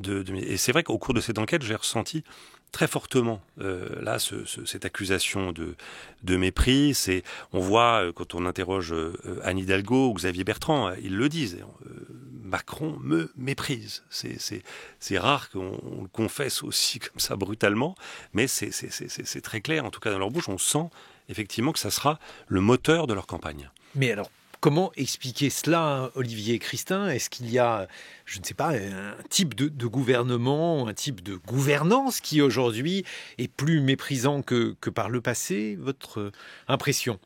et c'est vrai qu'au cours de cette enquête, j'ai ressenti très fortement cette accusation de mépris. On voit, quand on interroge Anne Hidalgo ou Xavier Bertrand, ils le disent, Macron me méprise. C'est rare qu'on le confesse aussi comme ça brutalement, mais c'est très clair, en tout cas dans leur bouche, on sent effectivement que ça sera le moteur de leur campagne. Mais alors, comment expliquer cela, Olivier Christin? Est-ce qu'il y a, je ne sais pas, un type de gouvernement, un type de gouvernance qui aujourd'hui est plus méprisant que par le passé? Votre impression?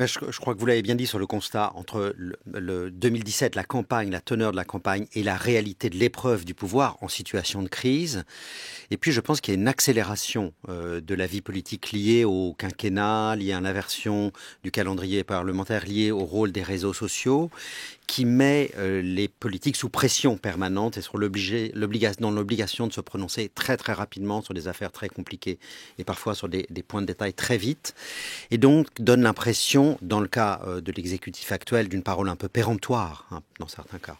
Je crois que vous l'avez bien dit sur le constat entre le 2017, la campagne, la teneur de la campagne et la réalité de l'épreuve du pouvoir en situation de crise. Et puis je pense qu'il y a une accélération de la vie politique liée au quinquennat, liée à l'inversion du calendrier parlementaire, liée au rôle des réseaux sociaux, qui met les politiques sous pression permanente et dans l'obligation de se prononcer très très rapidement sur des affaires très compliquées et parfois sur des points de détail très vite, et donc donne l'impression, dans le cas de l'exécutif actuel, d'une parole un peu péremptoire, dans certains cas.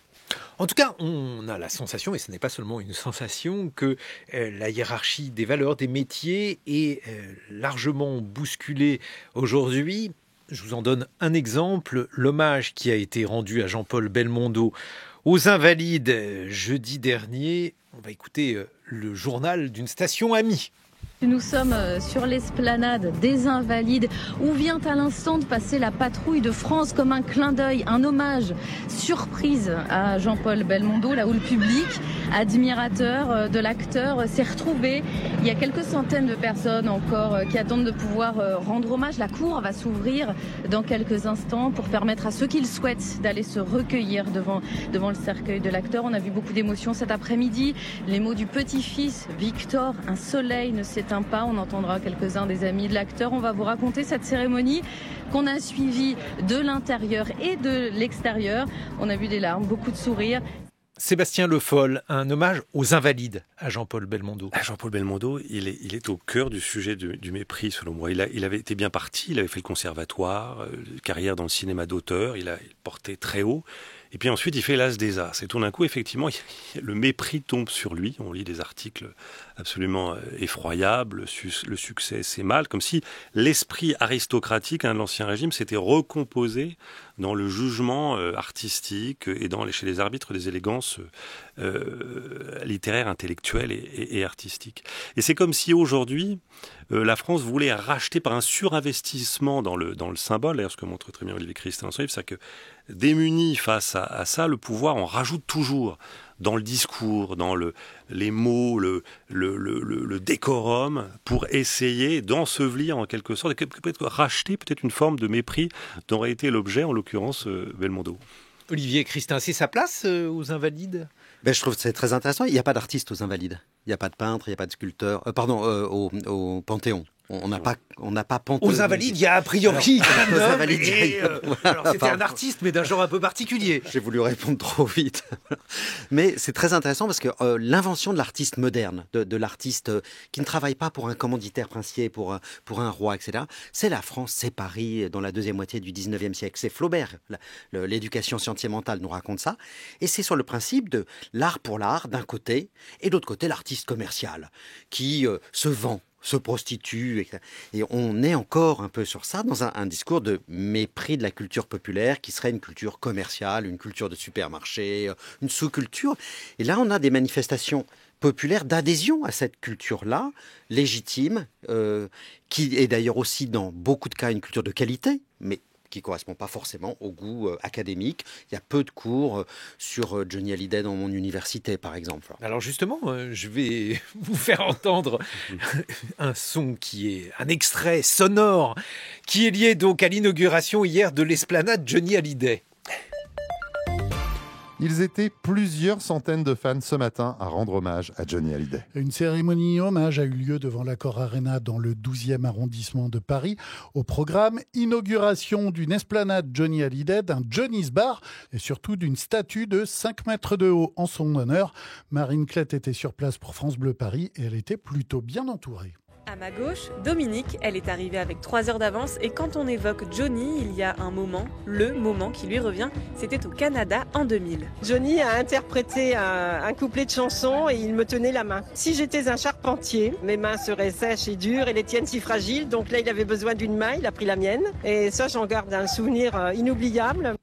En tout cas, on a la sensation, et ce n'est pas seulement une sensation, que la hiérarchie des valeurs, des métiers est largement bousculée aujourd'hui. Je vous en donne un exemple, l'hommage qui a été rendu à Jean-Paul Belmondo aux Invalides jeudi dernier. On va écouter le journal d'une station amie. Nous sommes sur l'esplanade des Invalides où vient à l'instant de passer la patrouille de France comme un clin d'œil, un hommage surprise à Jean-Paul Belmondo, là où le public, admirateur de l'acteur, s'est retrouvé. Il y a quelques centaines de personnes encore qui attendent de pouvoir rendre hommage. La cour va s'ouvrir dans quelques instants pour permettre à ceux qui le souhaitent d'aller se recueillir devant le cercueil de l'acteur. On a vu beaucoup d'émotions cet après-midi. Les mots du petit-fils, Victor, un soleil ne s'éteint s'éteint pas. On entendra quelques-uns des amis de l'acteur. On va vous raconter cette cérémonie qu'on a suivie de l'intérieur et de l'extérieur. On a vu des larmes, beaucoup de sourires. Sébastien Le Foll, un hommage aux Invalides à Jean-Paul Belmondo. Jean-Paul Belmondo, il est au cœur du sujet du mépris, selon moi. Il avait été bien parti, il avait fait le conservatoire, carrière dans le cinéma d'auteur, il portait très haut. Et puis ensuite, il fait l'As des As. Et tout d'un coup, effectivement, le mépris tombe sur lui. On lit des articles absolument effroyables. Le succès, c'est mal. Comme si l'esprit aristocratique de l'Ancien Régime s'était recomposé dans le jugement artistique et chez les arbitres des élégances littéraires, intellectuelles et artistiques. Et c'est comme si aujourd'hui, la France voulait racheter par un surinvestissement dans le symbole. D'ailleurs, ce que montre très bien Olivier Christin dans son livre, c'est que démuni face à ça, le pouvoir en rajoute toujours dans le discours, dans les mots, le décorum, pour essayer d'ensevelir en quelque sorte, et peut-être racheter peut-être une forme de mépris dont aurait été l'objet, en l'occurrence, Belmondo. Olivier Christin, c'est sa place aux Invalides ? Je trouve que c'est très intéressant. Il n'y a pas d'artiste aux Invalides. Il n'y a pas de peintre, il n'y a pas de sculpteur. Au Panthéon. On n'a pas Panthéon. Aux Invalides, il y a a priori un homme. Invalides, alors c'était un artiste, mais d'un genre un peu particulier. J'ai voulu répondre trop vite. Mais c'est très intéressant parce que l'invention de l'artiste moderne, de l'artiste qui ne travaille pas pour un commanditaire princier, pour un roi, etc., c'est la France, c'est Paris dans la deuxième moitié du 19e siècle. C'est Flaubert, l'éducation sentimentale nous raconte ça. Et c'est sur le principe de l'art pour l'art d'un côté, et de l'autre côté l'artiste commercial qui se vend, se prostitue, et on est encore un peu sur ça dans un discours de mépris de la culture populaire qui serait une culture commerciale, une culture de supermarché, une sous-culture. Et là, on a des manifestations populaires d'adhésion à cette culture-là, légitime, qui est d'ailleurs aussi dans beaucoup de cas une culture de qualité, mais qui ne correspond pas forcément au goût académique. Il y a peu de cours sur Johnny Hallyday dans mon université, par exemple. Alors justement, je vais vous faire entendre un son qui est un extrait sonore qui est lié donc à l'inauguration hier de l'esplanade Johnny Hallyday. Ils étaient plusieurs centaines de fans ce matin à rendre hommage à Johnny Hallyday. Une cérémonie hommage a eu lieu devant l'Accor Arena dans le 12e arrondissement de Paris. Au programme, inauguration d'une esplanade Johnny Hallyday, d'un Johnny's Bar et surtout d'une statue de 5 mètres de haut en son honneur. Marine Klett était sur place pour France Bleu Paris et elle était plutôt bien entourée. À ma gauche, Dominique, elle est arrivée avec 3 heures d'avance et quand on évoque Johnny, il y a un moment, le moment qui lui revient, c'était au Canada en 2000. Johnny a interprété un couplet de chanson et il me tenait la main. Si j'étais un charpentier, mes mains seraient sèches et dures et les tiennes si fragiles, donc là il avait besoin d'une main, il a pris la mienne et ça j'en garde un souvenir inoubliable.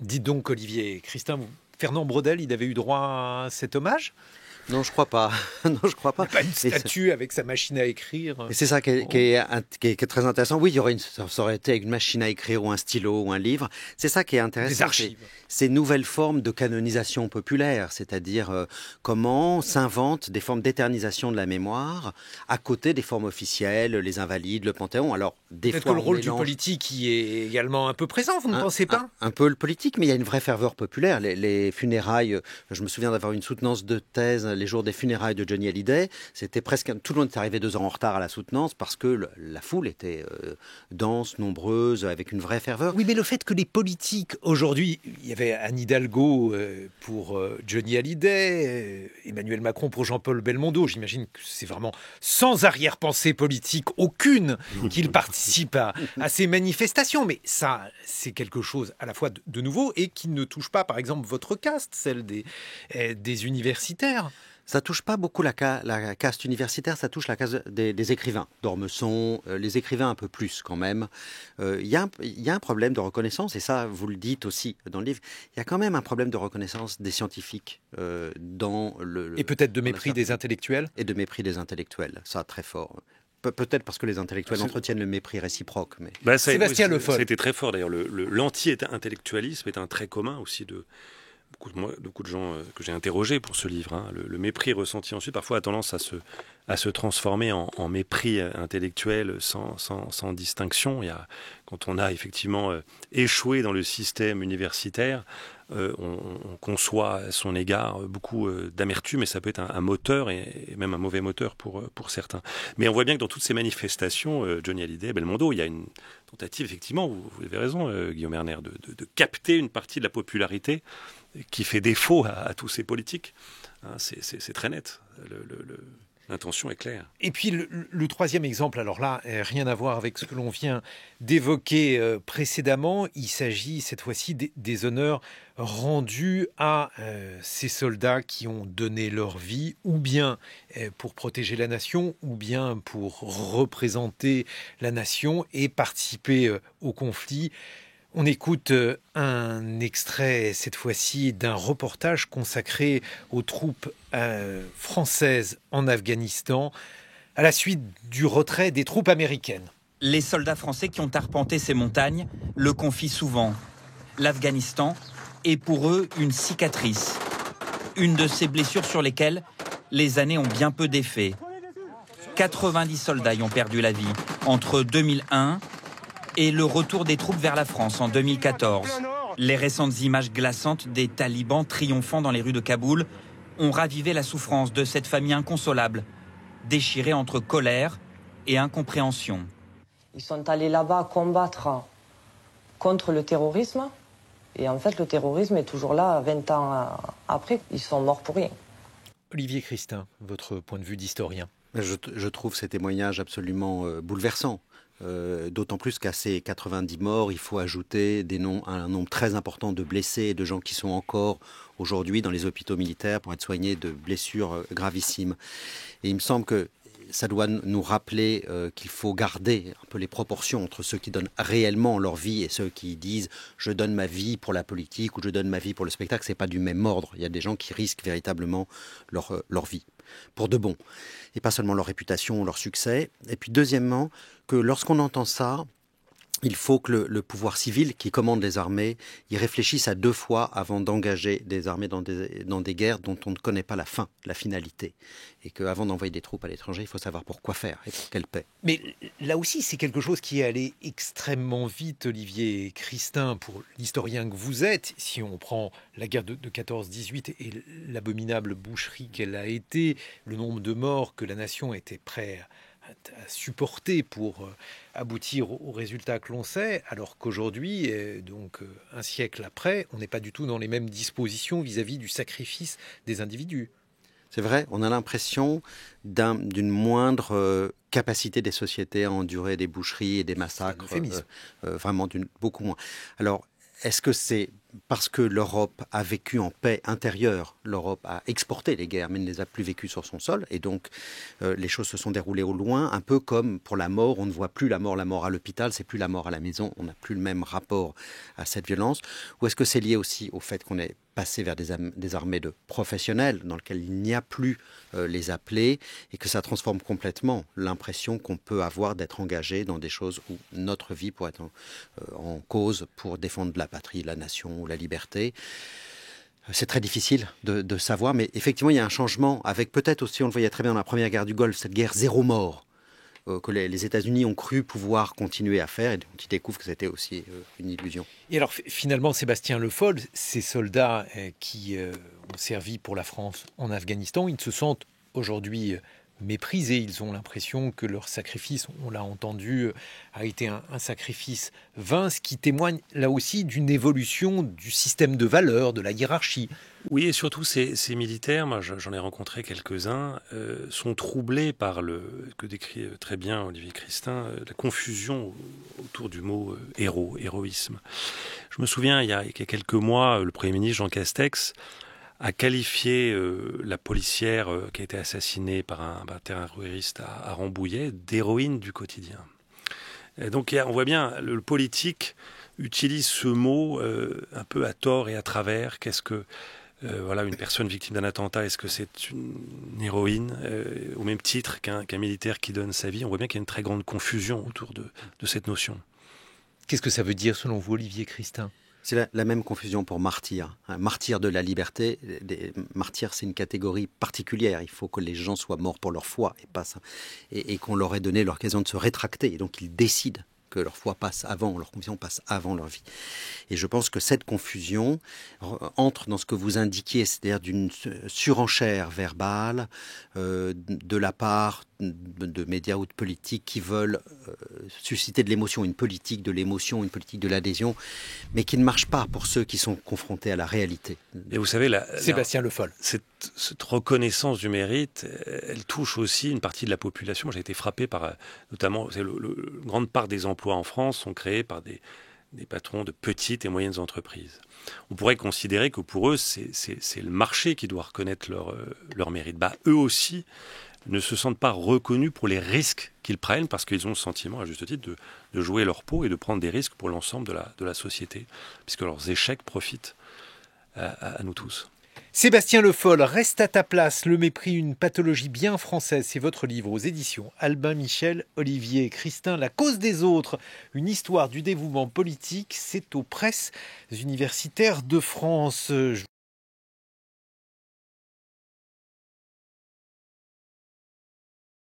Dites donc Olivier Christin, Fernand Braudel, il avait eu droit à cet hommage ? Non, je crois pas. Non, je crois pas. Pas une statue avec sa machine à écrire. Et c'est ça qui est très intéressant. Oui, ça aurait été avec une machine à écrire ou un stylo ou un livre. C'est ça qui est intéressant. Des archives. Ces nouvelles formes de canonisation populaire, c'est-à-dire comment s'inventent des formes d'éternisation de la mémoire à côté des formes officielles, les Invalides, le Panthéon. Alors, peut-être que le rôle du politique y est également un peu présent, vous ne pensez pas ? Un peu le politique, mais il y a une vraie ferveur populaire. Les funérailles, je me souviens d'avoir une soutenance de thèse les jours des funérailles de Johnny Hallyday, c'était presque tout le monde est arrivé 2 ans en retard à la soutenance parce que la foule était dense, nombreuse, avec une vraie ferveur. Oui, mais le fait que les politiques aujourd'hui, il y avait Anne Hidalgo pour Johnny Hallyday, Emmanuel Macron pour Jean-Paul Belmondo, j'imagine que c'est vraiment sans arrière-pensée politique aucune qu'il participe à ces manifestations, mais ça, c'est quelque chose à la fois de nouveau et qui ne touche pas, par exemple, votre caste, celle des universitaires. Ça touche pas beaucoup la caste universitaire, ça touche la caste des écrivains. d'Ormesson, les écrivains un peu plus quand même. Il y a un problème de reconnaissance, et ça vous le dites aussi dans le livre, il y a quand même un problème de reconnaissance des scientifiques dans le... Et peut-être de mépris des intellectuels ? Et de mépris des intellectuels, ça très fort. Peut-être parce que les intellectuels entretiennent le mépris réciproque. Mais... Sébastien Le Foll. C'était très fort d'ailleurs. L'anti-intellectualisme est un trait commun aussi de beaucoup de gens que j'ai interrogés pour ce livre. Hein. Le mépris ressenti ensuite parfois a tendance à se transformer en mépris intellectuel sans distinction. Quand on a effectivement échoué dans le système universitaire, on conçoit à son égard beaucoup d'amertume, et ça peut être un moteur, et même un mauvais moteur pour certains. Mais on voit bien que dans toutes ces manifestations, Johnny Hallyday, Belmondo, il y a une tentative, effectivement, vous avez raison, Guillaume Erner, de capter une partie de la popularité qui fait défaut à tous ces politiques. Hein, c'est très net. L'intention est claire. Et puis le troisième exemple, alors là, rien à voir avec ce que l'on vient d'évoquer précédemment. Il s'agit cette fois-ci des honneurs rendus à ces soldats qui ont donné leur vie, ou bien pour protéger la nation, ou bien pour représenter la nation et participer au conflit. On écoute un extrait, cette fois-ci, d'un reportage consacré aux troupes françaises en Afghanistan, à la suite du retrait des troupes américaines. Les soldats français qui ont arpenté ces montagnes le confient souvent. L'Afghanistan est pour eux une cicatrice, une de ces blessures sur lesquelles les années ont bien peu d'effet. 90 soldats y ont perdu la vie entre 2001 et le retour des troupes vers la France en 2014. Les récentes images glaçantes des talibans triomphant dans les rues de Kaboul ont ravivé la souffrance de cette famille inconsolable, déchirée entre colère et incompréhension. Ils sont allés là-bas combattre contre le terrorisme. Et en fait, le terrorisme est toujours là 20 ans après. Ils sont morts pour rien. Olivier Christin, votre point de vue d'historien. Je trouve ces témoignages absolument bouleversants. D'autant plus qu'à ces 90 morts, il faut ajouter un nombre très important de blessés et de gens qui sont encore aujourd'hui dans les hôpitaux militaires pour être soignés de blessures gravissimes. Et il me semble que ça doit nous rappeler qu'il faut garder un peu les proportions entre ceux qui donnent réellement leur vie et ceux qui disent « je donne ma vie pour la politique » ou « je donne ma vie pour le spectacle ». Ce n'est pas du même ordre. Il y a des gens qui risquent véritablement leur vie, pour de bon. Et pas seulement leur réputation ou leur succès. Et puis deuxièmement, que lorsqu'on entend ça, il faut que le pouvoir civil qui commande les armées y réfléchisse à 2 fois avant d'engager des armées dans des guerres dont on ne connaît pas la fin, la finalité. Et qu'avant d'envoyer des troupes à l'étranger, il faut savoir pourquoi faire et pour quelle paix. Mais là aussi, c'est quelque chose qui est allé extrêmement vite, Olivier Christin, pour l'historien que vous êtes. Si on prend la guerre de 14-18 et l'abominable boucherie qu'elle a été, le nombre de morts que la nation était prête à supporter pour aboutir au résultat que l'on sait, alors qu'aujourd'hui, donc un siècle après, on n'est pas du tout dans les mêmes dispositions vis-à-vis du sacrifice des individus. C'est vrai, on a l'impression d'une moindre capacité des sociétés à endurer des boucheries et des massacres, vraiment beaucoup moins. Alors, est-ce que c'est parce que l'Europe a vécu en paix intérieure, l'Europe a exporté les guerres mais ne les a plus vécues sur son sol, et donc les choses se sont déroulées au loin, un peu comme pour la mort, on ne voit plus la mort à l'hôpital, c'est plus la mort à la maison, on n'a plus le même rapport à cette violence, ou est-ce que c'est lié aussi au fait qu'on est passé vers des armées de professionnels dans lesquelles il n'y a plus les appelés, et que ça transforme complètement l'impression qu'on peut avoir d'être engagé dans des choses où notre vie pourrait être en cause pour défendre la patrie, la nation ou la liberté. C'est très difficile de savoir, mais effectivement il y a un changement avec peut-être aussi, on le voyait très bien dans la première guerre du Golfe, cette guerre zéro mort que les États-Unis ont cru pouvoir continuer à faire, et dont ils découvrent que c'était aussi une illusion. Et alors finalement, Sébastien Le Foll, ces soldats qui ont servi pour la France en Afghanistan, ils se sentent aujourd'hui méprisés. Ils ont l'impression que leur sacrifice, on l'a entendu, a été un sacrifice vain, ce qui témoigne là aussi d'une évolution du système de valeurs, de la hiérarchie. Oui, et surtout ces militaires, moi j'en ai rencontré quelques-uns, sont troublés par que décrit très bien Olivier Christin, la confusion autour du mot héroïsme. Je me souviens, il y a quelques mois, le Premier ministre Jean Castex a qualifié la policière qui a été assassinée par un terroriste à Rambouillet d'héroïne du quotidien. Et donc on voit bien, le politique utilise ce mot un peu à tort et à travers. Qu'est-ce que une personne victime d'un attentat, est-ce que c'est une héroïne au même titre qu'un militaire qui donne sa vie? On voit bien qu'il y a une très grande confusion autour de cette notion. Qu'est-ce que ça veut dire selon vous, Olivier Christin? C'est la même confusion pour martyr. Un martyr de la liberté. Martyrs, c'est une catégorie particulière. Il faut que les gens soient morts pour leur foi et qu'on leur ait donné l'occasion de se rétracter. Et donc ils décident que leur foi passe avant, leur conviction passe avant leur vie. Et je pense que cette confusion entre dans ce que vous indiquiez, c'est-à-dire d'une surenchère verbale de la part de médias ou de politiques qui veulent susciter de l'émotion, une politique de l'émotion, une politique de l'adhésion, mais qui ne marche pas pour ceux qui sont confrontés à la réalité. Et vous savez, Sébastien Le Foll. Cette reconnaissance du mérite, elle touche aussi une partie de la population. J'ai été frappé par, notamment, grande part des emplois en France sont créés par des patrons de petites et moyennes entreprises. On pourrait considérer que pour eux, c'est le marché qui doit reconnaître leur mérite. Eux aussi ne se sentent pas reconnus pour les risques qu'ils prennent parce qu'ils ont le sentiment, à juste titre, de jouer leur peau et de prendre des risques pour l'ensemble de la société, puisque leurs échecs profitent à nous tous. Sébastien Le Foll, Reste à ta place, le mépris, une pathologie bien française. C'est votre livre aux éditions Albin Michel Olivier. Christin, La cause des autres, une histoire du dévouement politique. C'est aux presses universitaires de France.